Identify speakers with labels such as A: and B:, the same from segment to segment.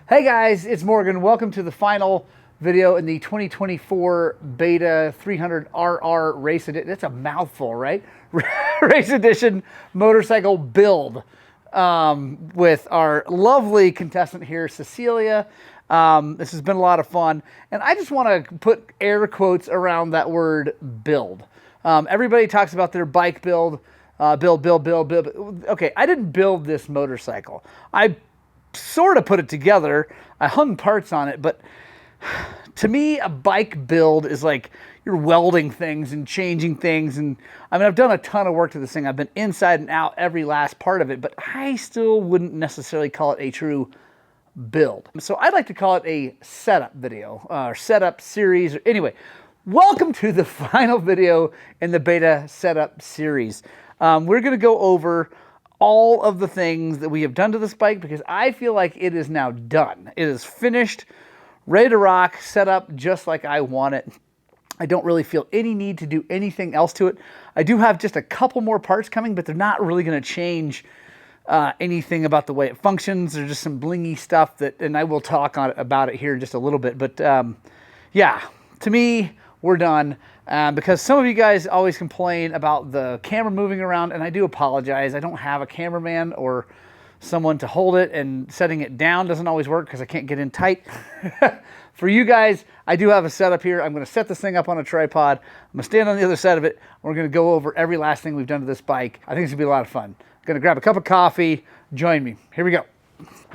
A: Hey guys, it's Morgan. Welcome to the final video in the 2024 Beta 300RR Race Edition. That's a mouthful, right? Race Edition motorcycle build with our lovely contestant here, Cecilia. This has been a lot of fun, and I just want to put air quotes around that word build. Everybody talks about their bike build, build. Okay, I didn't build this motorcycle. I sort of put it together. I hung parts on it, but to me, a bike build is like you're welding things and changing things. And I mean, I've done a ton of work to this thing. I've been inside and out every last part of it, but I still wouldn't necessarily call it a true build. So I'd like to call it a setup video or setup series. Anyway, welcome to the final video in the beta setup series. We're going to go over all of the things that we have done to this bike because I feel like it is now done. It is finished, ready to rock, set up just like I want it. I don't really feel any need to do anything else to it. I do have just a couple more parts coming, but they're not really going to change anything about the way it functions. There's just some blingy stuff that, and I will talk about it here in just a little bit. But yeah, to me, we're done. Because some of you guys always complain about the camera moving around, and I do apologize. I don't have a cameraman or someone to hold it, and setting it down doesn't always work because I can't get in tight. For you guys, I do have a setup here. I'm going to set this thing up on a tripod. I'm going to stand on the other side of it. We're going to go over every last thing we've done to this bike. I think it's going to be a lot of fun. I'm going to grab a cup of coffee. Join me. Here we go.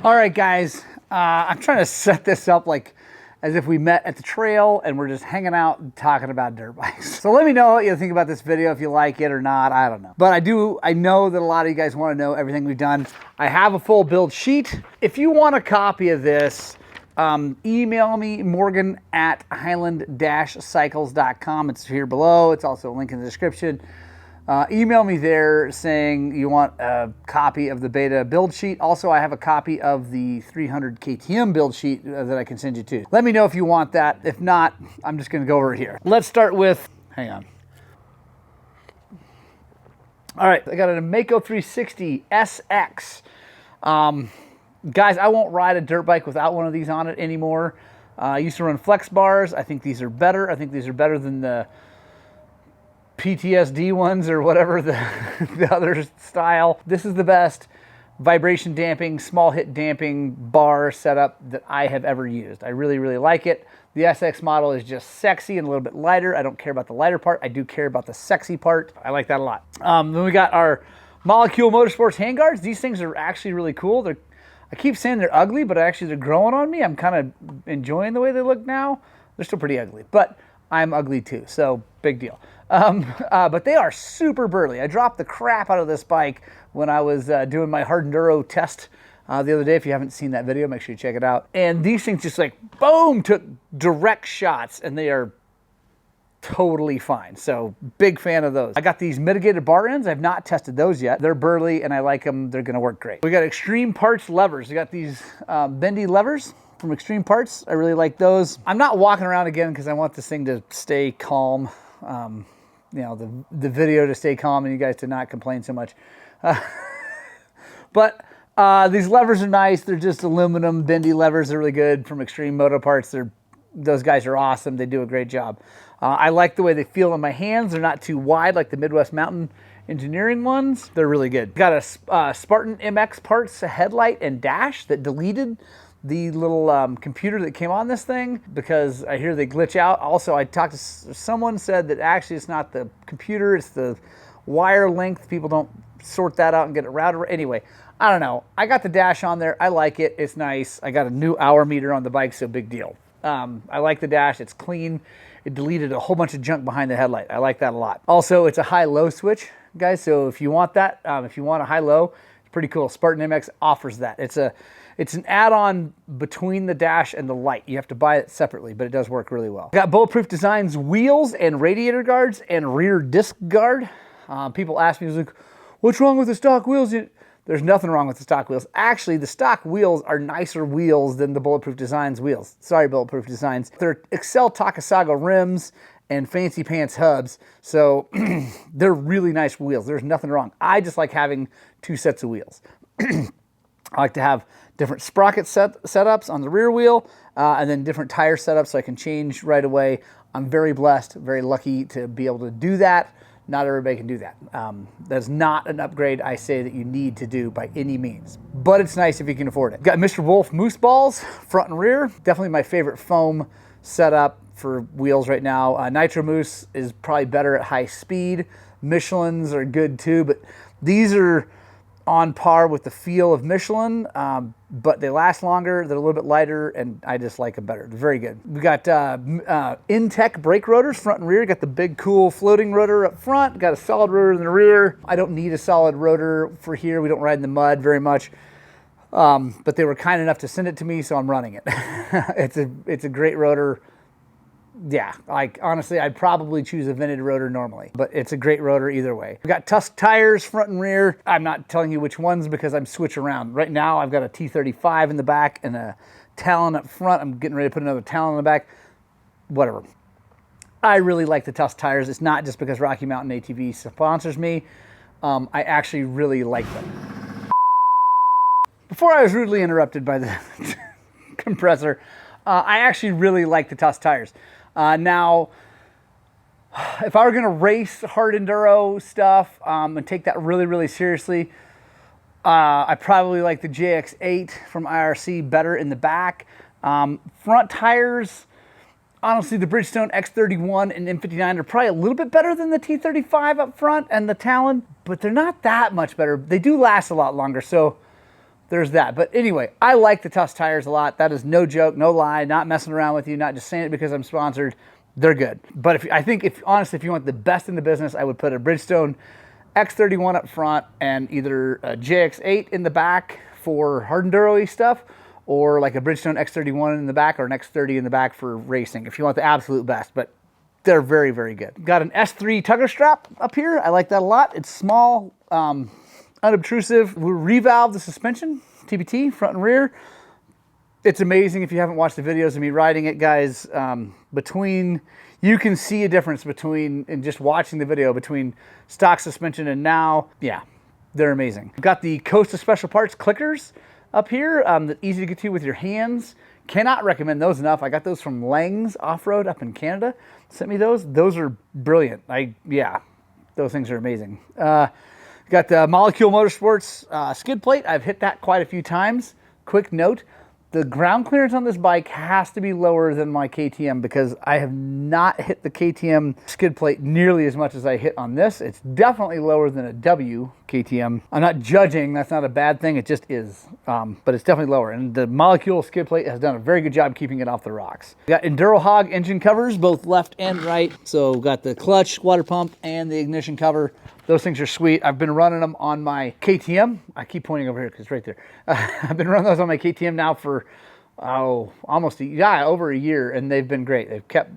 A: All right, guys. I'm trying to set this up like as if we met at the trail and we're just hanging out and talking about dirt bikes. So let me know what you think about this video, if you like it or not, I don't know. But I know that a lot of you guys want to know everything we've done. I have a full build sheet. If you want a copy of this, email me, Morgan at Highland-cycles.com. It's here below. It's also a link in the description. Email me there saying you want a copy of the beta build sheet. Also, I have a copy of the 300 KTM build sheet that I can send you to. Let me know if you want that. If not, I'm just going to go over here. Let's start with, hang on. All right, I got an Mako 360 SX. Guys, I won't ride a dirt bike without one of these on it anymore. I used to run flex bars. I think these are better. I think these are better than the PTSD ones or whatever the other style. This is the best vibration damping, small hit damping bar setup that I have ever used. I really, really like it. The SX model is just sexy and a little bit lighter. I don't care about the lighter part. I do care about the sexy part. I like that a lot. Then we got our Molecule Motorsports handguards. These things are actually really cool. I keep saying they're ugly, but actually they're growing on me. I'm kind of enjoying the way they look now. They're still pretty ugly, but I'm ugly too, so big deal. But they are super burly. I dropped the crap out of this bike when I was doing my hard enduro test the other day. If you haven't seen that video, make sure you check it out. And these things just like, boom, took direct shots, and they are totally fine. So big fan of those. I got these mitigated bar ends. I've not tested those yet. They're burly, and I like them. They're going to work great. We got Extreme Parts levers. We got these bendy levers from Extreme Parts. I really like those. I'm not walking around again because I want this thing to stay calm. You know, the video to stay calm and you guys to not complain so much. But these levers are nice. They're just aluminum bendy levers. They're really good from Extreme Moto Parts. Those guys are awesome. They do a great job. I like the way they feel in my hands. They're not too wide like the Midwest Mountain Engineering ones. They're really good. Got a Spartan MX Parts headlight and dash that deleted the little computer that came on this thing because I hear they glitch out. Also, I talked to someone said that actually it's not the computer, it's the wire length. People don't sort that out and get it routed. Anyway, I don't know. I got the dash on there. I like it. It's nice. I got a new hour meter on the bike, so big deal. I like the dash. It's clean. It deleted a whole bunch of junk behind the headlight. I like that a lot. Also, it's a high-low switch, guys, so if you want that, if you want a high-low, it's pretty cool. Spartan MX offers that. It's an add-on between the dash and the light. You have to buy it separately, but it does work really well. Got Bulletproof Designs wheels and radiator guards and rear disc guard. People ask me, like, what's wrong with the stock wheels? There's nothing wrong with the stock wheels. Actually, the stock wheels are nicer wheels than the Bulletproof Designs wheels. Sorry, Bulletproof Designs. They're Excel Takasago rims and Fancy Pants hubs, so they're really nice wheels. There's nothing wrong. I just like having two sets of wheels. I like to have different sprocket setups on the rear wheel, and then different tire setups so I can change right away. I'm very blessed, very lucky to be able to do that. Not everybody can do that. That's not an upgrade I say that you need to do by any means, but it's nice if you can afford it. Got Mr. Wolf Moose Balls, front and rear. Definitely my favorite foam setup for wheels right now. Nitro Moose is probably better at high speed. Michelin's are good too, but these are on par with the feel of Michelin, but they last longer, they're a little bit lighter, and I just like them better. They're very good. We got Intech brake rotors, front and rear. Got the big, cool floating rotor up front, got a solid rotor in the rear. I don't need a solid rotor for here. We don't ride in the mud very much, but they were kind enough to send it to me, so I'm running it. It's a great rotor. Yeah, like honestly, I'd probably choose a vented rotor normally, but it's a great rotor either way. We got Tusk tires, front and rear. I'm not telling you which ones because I'm switch around. Right now, I've got a T35 in the back and a Talon up front. I'm getting ready to put another Talon in the back. Whatever. I really like the Tusk tires. It's not just because Rocky Mountain ATV sponsors me. I actually really like them. Before I was rudely interrupted by the compressor, I actually really like the Tusk tires. Now, if I were going to race hard enduro stuff and take that really, really seriously, I probably like the JX8 from IRC better in the back. Front tires, honestly, the Bridgestone X31 and M59 are probably a little bit better than the T35 up front and the Talon, but they're not that much better. They do last a lot longer, so there's that. But anyway, I like the Tusk tires a lot. That is no joke, no lie, not messing around with you, not just saying it because I'm sponsored. They're good. But honestly, if you want the best in the business, I would put a Bridgestone X31 up front and either a JX8 in the back for hard enduro-y stuff, or like a Bridgestone X31 in the back or an X30 in the back for racing, if you want the absolute best. But they're very, very good. Got an S3 tugger strap up here. I like that a lot. It's small, unobtrusive. We revalved the suspension, TBT, front and rear. It's amazing if you haven't watched the videos of me riding it, guys. You can see a difference in just watching the video between stock suspension and now. Yeah, they're amazing. Got the Costa Special Parts clickers up here, easy to get to with your hands. Cannot recommend those enough. I got those from Lang's Off-Road up in Canada. Sent me those. Those are brilliant. Yeah, those things are amazing. Got the Molecule Motorsports skid plate. I've hit that quite a few times. Quick note, the ground clearance on this bike has to be lower than my KTM because I have not hit the KTM skid plate nearly as much as I hit on this. It's definitely lower than a W KTM. I'm not judging, that's not a bad thing, it just is. But it's definitely lower. And the Molecule skid plate has done a very good job keeping it off the rocks. We got Enduro Hog engine covers, both left and right. So got the clutch, water pump, and the ignition cover. Those things are sweet. I've been running them on my KTM. I keep pointing over here because it's right there. I've been running those on my KTM now for, almost over a year, and they've been great. They've kept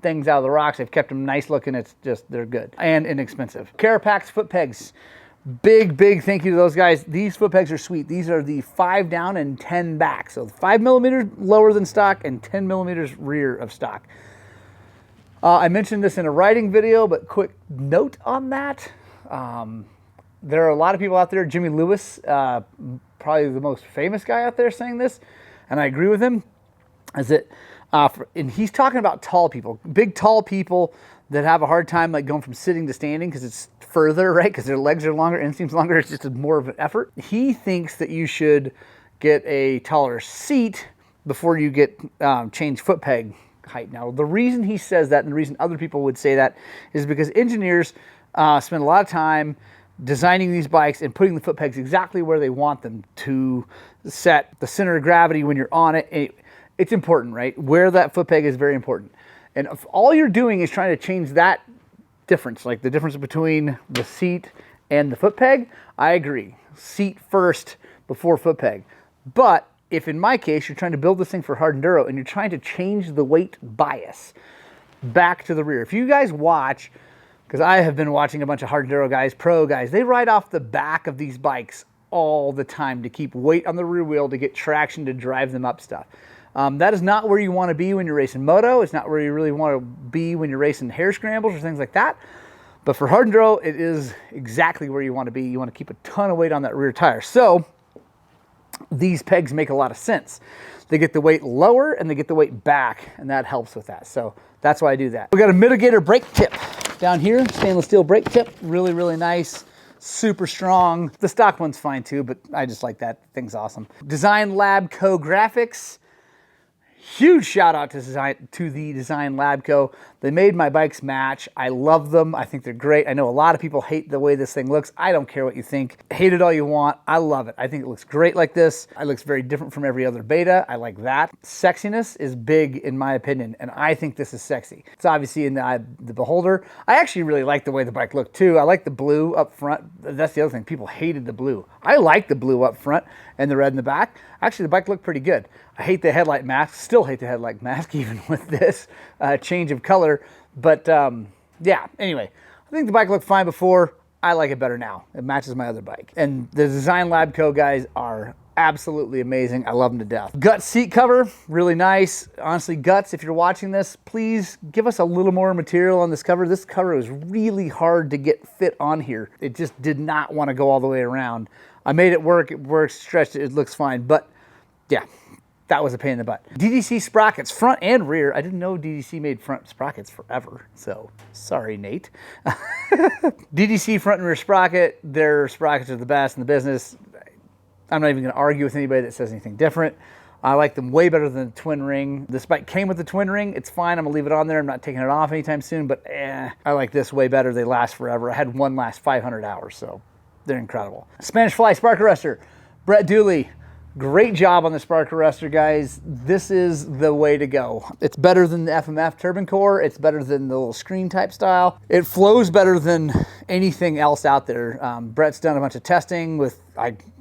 A: things out of the rocks. They've kept them nice looking. It's just, they're good and inexpensive. Carapax foot pegs. Big thank you to those guys. These foot pegs are sweet. These are the 5 down and 10 back. So 5 millimeters lower than stock and 10 millimeters rear of stock. I mentioned this in a riding video, but quick note on that. There are a lot of people out there, Jimmy Lewis, probably the most famous guy out there saying this, and I agree with him, is that, and he's talking about tall people, big tall people that have a hard time like going from sitting to standing because it's further, right? Because their legs are longer, inseam's longer, it's just more of an effort. He thinks that you should get a taller seat before you get change foot peg height. Now, the reason he says that and the reason other people would say that is because engineers spend a lot of time designing these bikes and putting the foot pegs exactly where they want them to set the center of gravity when you're on it. It's important, right? Where that foot peg is very important. And if all you're doing is trying to change that difference, like the difference between the seat and the foot peg, I agree. Seat first before foot peg. But if in my case, you're trying to build this thing for hard enduro and you're trying to change the weight bias back to the rear. If you guys watch, because I have been watching a bunch of hard enduro guys, pro guys, they ride off the back of these bikes all the time to keep weight on the rear wheel to get traction to drive them up stuff. That is not where you want to be when you're racing moto. It's not where you really want to be when you're racing hare scrambles or things like that. But for hard enduro, it is exactly where you want to be. You want to keep a ton of weight on that rear tire. So these pegs make a lot of sense. They get the weight lower and they get the weight back, and that helps with that. So that's why I do that. We got a mitigator brake tip down here, stainless steel brake tip, really, really nice, super strong. The stock one's fine too, but I just like that. Thing's awesome. Design Lab Co. Graphics. Huge shout out to the Design Lab Co. They made my bikes match. I love them. I think they're great. I know a lot of people hate the way this thing looks. I don't care what you think. Hate it all you want. I love it. I think it looks great like this. It looks very different from every other beta. I like that. Sexiness is big in my opinion, and I think this is sexy. It's obviously in the eye of the beholder. I actually really like the way the bike looked too. I like the blue up front. That's the other thing. People hated the blue. I like the blue up front and the red in the back. Actually, the bike looked pretty good. I hate the headlight mask. Still hate the headlight mask even with this change of color. But yeah, anyway, I think the bike looked fine before. I like it better now. It matches my other bike. And the Design Lab Co. guys are absolutely amazing. I love them to death. Guts seat cover, really nice. Honestly, Guts, if you're watching this, please give us a little more material on this cover. This cover was really hard to get fit on here. It just did not want to go all the way around. I made it work. It works, stretched it, it looks fine. But yeah, that was a pain in the butt. DDC sprockets, front and rear. I didn't know DDC made front sprockets forever, so sorry, Nate. DDC front and rear sprocket, their sprockets are the best in the business. I'm not even gonna argue with anybody that says anything different. I like them way better than the twin ring. This bike came with the twin ring. It's fine, I'm gonna leave it on there. I'm not taking it off anytime soon, but I like this way better. They last forever. I had one last 500 hours, so they're incredible. Spanish Fly spark arrestor, Brett Dooley. Great job on the spark arrestor, guys. This is the way to go. It's better than the FMF turbine core. It's better than the little screen type style. It flows better than anything else out there. Brett's done a bunch of testing with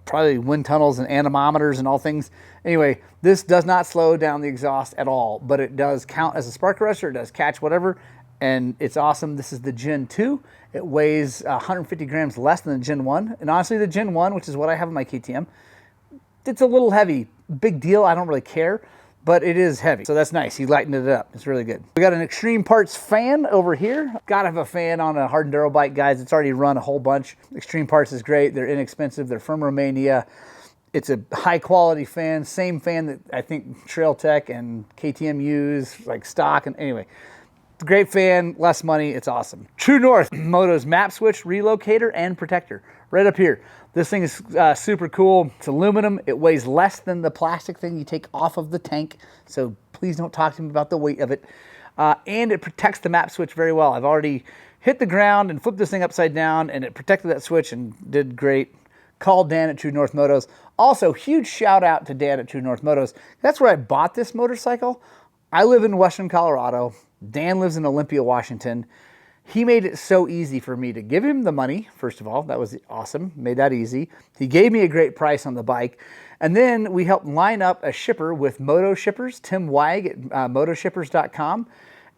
A: probably wind tunnels and anemometers and all things. Anyway, this does not slow down the exhaust at all, but it does count as a spark arrestor. It does catch whatever, and it's awesome. This is the Gen 2. It weighs 150 grams less than the Gen 1. And honestly, the Gen 1, which is what I have in my KTM, it's a little heavy. Big deal, I don't really care, but it is heavy. So that's nice, he lightened it up. It's really good. We got an Extreme Parts fan over here. Gotta have a fan on a hard enduro bike, guys. It's already run a whole bunch. Extreme Parts is great. They're inexpensive. They're from Romania. It's a high quality fan. Same fan that I think Trail Tech and KTM use, like stock. And anyway, great fan, less money. It's awesome. True North Moto's map switch, relocator, and protector. Right up here. This thing is super cool. It's aluminum. It weighs less than the plastic thing you take off of the tank. So please don't talk to me about the weight of it. And it protects the map switch very well. I've already hit the ground and flipped this thing upside down, and it protected that switch and did great. Call Dan at True North Motos. Also, huge shout out to Dan at True North Motos. That's where I bought this motorcycle. I live in Western Colorado. Dan lives in Olympia, Washington. He made it so easy for me to give him the money, first of all. That was awesome. Made that easy. He gave me a great price on the bike. And then we helped line up a shipper with Moto Shippers, Tim Weig at motoshippers.com.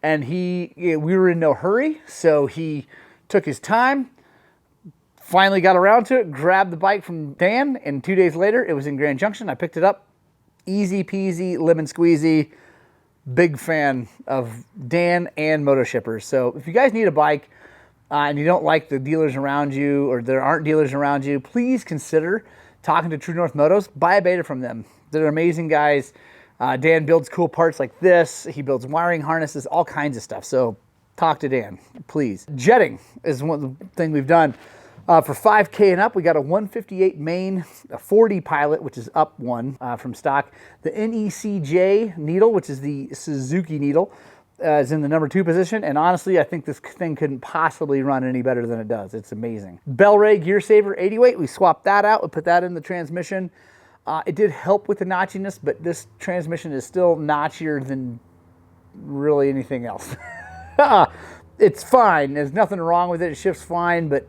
A: And we were in no hurry, so he took his time, finally got around to it, grabbed the bike from Dan, and 2 days later, it was in Grand Junction. I picked it up. Easy peasy, lemon squeezy. Big fan of Dan and Moto Shippers. So if you guys need a bike and you don't like the dealers around you, or there aren't dealers around you, please consider talking to True North Motos. Buy a beta from them. They're amazing guys. Dan builds cool parts like this. He builds wiring harnesses, all kinds of stuff. So talk to Dan, please. Jetting is one thing we've done. For 5K and up, we got a 158 main, a 40 Pilot, which is up one from stock. The NECJ needle, which is the Suzuki needle, is in the number 2 position. And honestly, I think this thing couldn't possibly run any better than it does. It's amazing. Bellray Gear Saver 80 weight, we swapped that out. We put that in the transmission. It did help with the notchiness, but this transmission is still notchier than really anything else. It's fine. There's nothing wrong with it. It shifts fine, but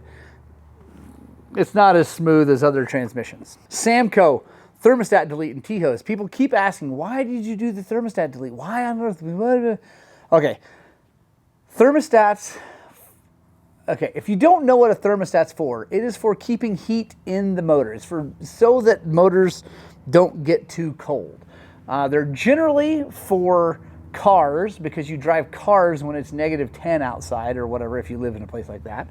A: it's not as smooth as other transmissions. Samco thermostat delete and T-hose. People keep asking, why did you do the thermostat delete? Why on earth? Okay, thermostats. Okay, if you don't know what a thermostat's for, it is for keeping heat in the motor. It's so that motors don't get too cold. They're generally for cars, because you drive cars when it's -10 outside or whatever if you live in a place like that.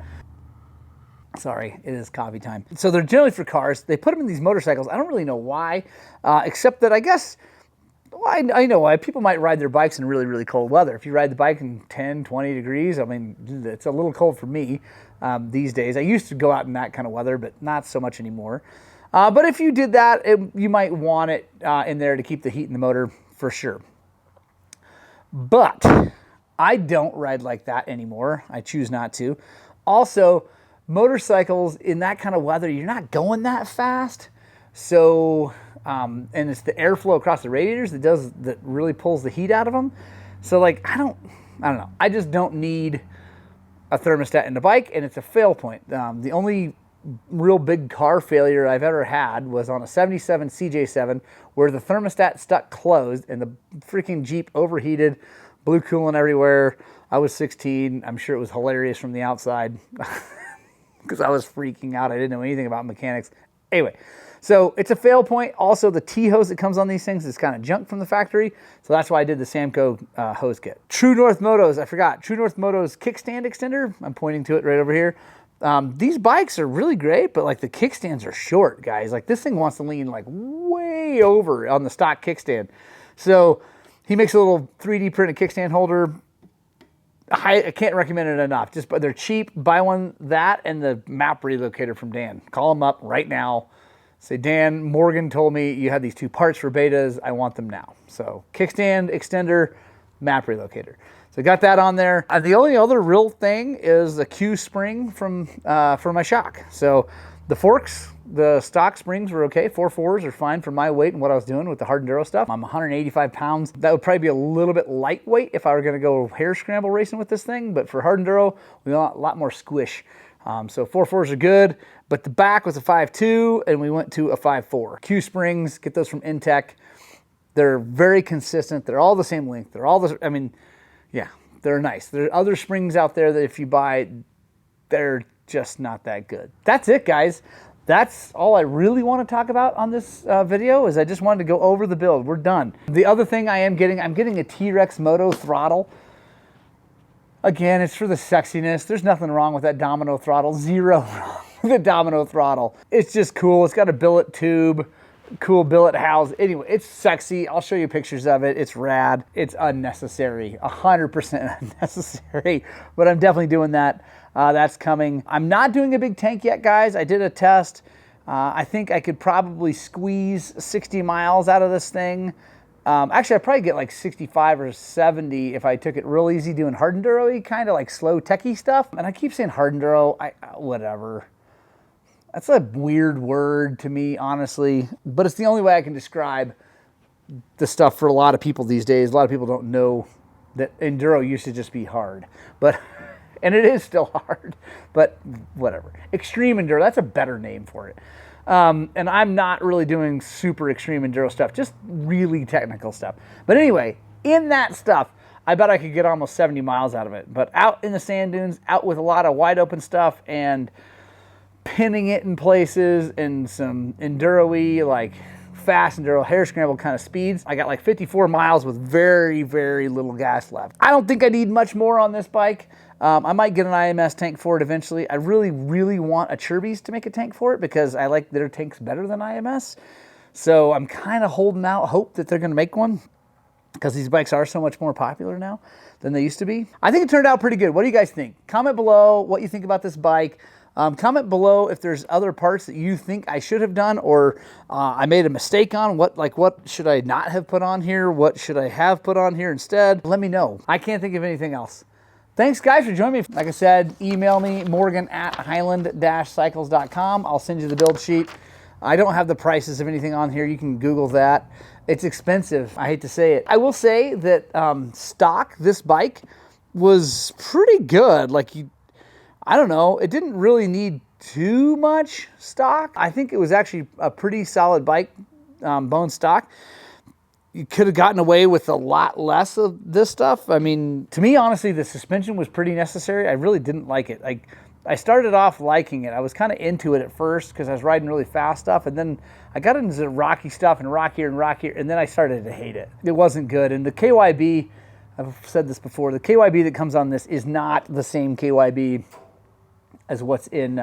A: Sorry, it is coffee time. So they're generally for cars. They put them in these motorcycles. I don't really know why, except that I guess, well, I know why. People might ride their bikes in really, really cold weather. If you ride the bike in 10, 20 degrees, I mean, it's a little cold for me these days. I used to go out in that kind of weather, but not so much anymore. But if you did that, you might want it in there to keep the heat in the motor for sure. But I don't ride like that anymore. I choose not to. Also, motorcycles in that kind of weather, you're not going that fast. So, and it's the airflow across the radiators that really pulls the heat out of them. So like, I don't know. I just don't need a thermostat in the bike, and it's a fail point. The only real big car failure I've ever had was on a 77 CJ7 where the thermostat stuck closed and the freaking Jeep overheated, blew coolant everywhere. I was 16. I'm sure it was hilarious from the outside. Because I was freaking out. I didn't know anything about mechanics. Anyway, so it's a fail point. Also, the T-hose that comes on these things is kind of junk from the factory. So that's why I did the Samco hose kit. True North Motos, I forgot. True North Motos kickstand extender. I'm pointing to it right over here. These bikes are really great, but like the kickstands are short, guys. Like this thing wants to lean like way over on the stock kickstand. So he makes a little 3D printed kickstand holder. I can't recommend it enough. But they're cheap. Buy one, that and the map relocator from Dan. Call him up right now. Say, Dan, Morgan told me you had these two parts for betas. I want them now. So kickstand, extender, map relocator. So got that on there. The only other real thing is the Q spring from for my shock. So the forks, the stock springs were okay. 4.4s are fine for my weight and what I was doing with the hard enduro stuff. I'm 185 pounds. That would probably be a little bit lightweight if I were going to go hare scramble racing with this thing. But for hard enduro, we want a lot more squish. So 4.4s are good. But the back was a 5.2 and we went to a 5.4. Q springs, get those from Intech. They're very consistent. They're all the same length. They're all the, I mean, yeah, they're nice. There are other springs out there that if you buy, they're just not that good. That's it, guys. That's all I really want to talk about on this video is I just wanted to go over the build. We're done. The other thing I'm getting a T-Rex Moto throttle. Again, it's for the sexiness. There's nothing wrong with that domino throttle. Zero wrong with the domino throttle. It's just cool. It's got a billet tube, cool billet house. Anyway, it's sexy. I'll show you pictures of it. It's rad. It's unnecessary. 100% unnecessary. But I'm definitely doing that. That's coming. I'm not doing a big tank yet, guys. I did a test. I think I could probably squeeze 60 miles out of this thing. Actually, I'd probably get like 65 or 70 if I took it real easy doing hard enduro-y, kind of like slow techie stuff. And I keep saying hard enduro, whatever. That's a weird word to me, honestly. But it's the only way I can describe the stuff for a lot of people these days. A lot of people don't know that enduro used to just be hard. But... and it is still hard, but whatever. Extreme enduro, that's a better name for it. And I'm not really doing super extreme enduro stuff, just really technical stuff. But anyway, in that stuff, I bet I could get almost 70 miles out of it. But out in the sand dunes, out with a lot of wide open stuff and pinning it in places and some enduro-y, like fast enduro, hare scramble kind of speeds. I got like 54 miles with very, very little gas left. I don't think I need much more on this bike. I might get an IMS tank for it eventually. I really, really want a Chirby's to make a tank for it because I like their tanks better than IMS. So I'm kind of holding out hope that they're going to make one because these bikes are so much more popular now than they used to be. I think it turned out pretty good. What do you guys think? Comment below what you think about this bike. Comment below if there's other parts that you think I should have done or I made a mistake on. What should I not have put on here? What should I have put on here instead? Let me know. I can't think of anything else. Thanks, guys, for joining me. Like I said, email me, morgan@highland-cycles.com. I'll send you the build sheet. I don't have the prices of anything on here. You can Google that. It's expensive. I hate to say it. I will say that stock, this bike, was pretty good. Like, I don't know. It didn't really need too much stock. I think it was actually a pretty solid bike, bone stock. You could have gotten away with a lot less of this stuff. I mean, to me, honestly, the suspension was pretty necessary. I really didn't like it. I started off liking it. I was kind of into it at first because I was riding really fast stuff, and then I got into the rocky stuff and rockier, and then I started to hate it. It wasn't good. And the KYB, I've said this before, the KYB that comes on this is not the same KYB as what's in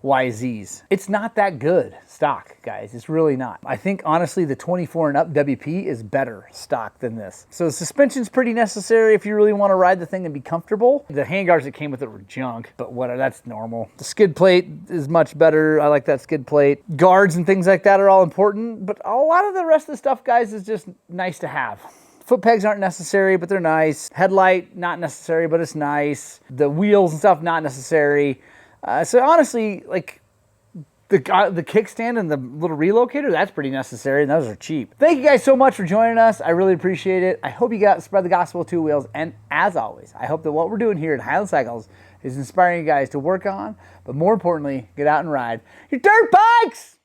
A: YZs. It's not that good stock, guys. It's really not. I think honestly the 24 and up WP is better stock than this. So the suspension's pretty necessary if you really want to ride the thing and be comfortable. The handguards that came with it were junk, but whatever, that's normal. The skid plate is much better. I like that skid plate. Guards and things like that are all important, but a lot of the rest of the stuff, guys, is just nice to have. Foot pegs aren't necessary, but they're nice. Headlight, not necessary, but it's nice. The wheels and stuff, not necessary. So honestly, like the kickstand and the little relocator, that's pretty necessary, and those are cheap. Thank you guys so much for joining us. I really appreciate it. I hope you got spread the gospel of two wheels, and as always, I hope that what we're doing here at Highland Cycles is inspiring you guys to work on, but more importantly, get out and ride your dirt bikes!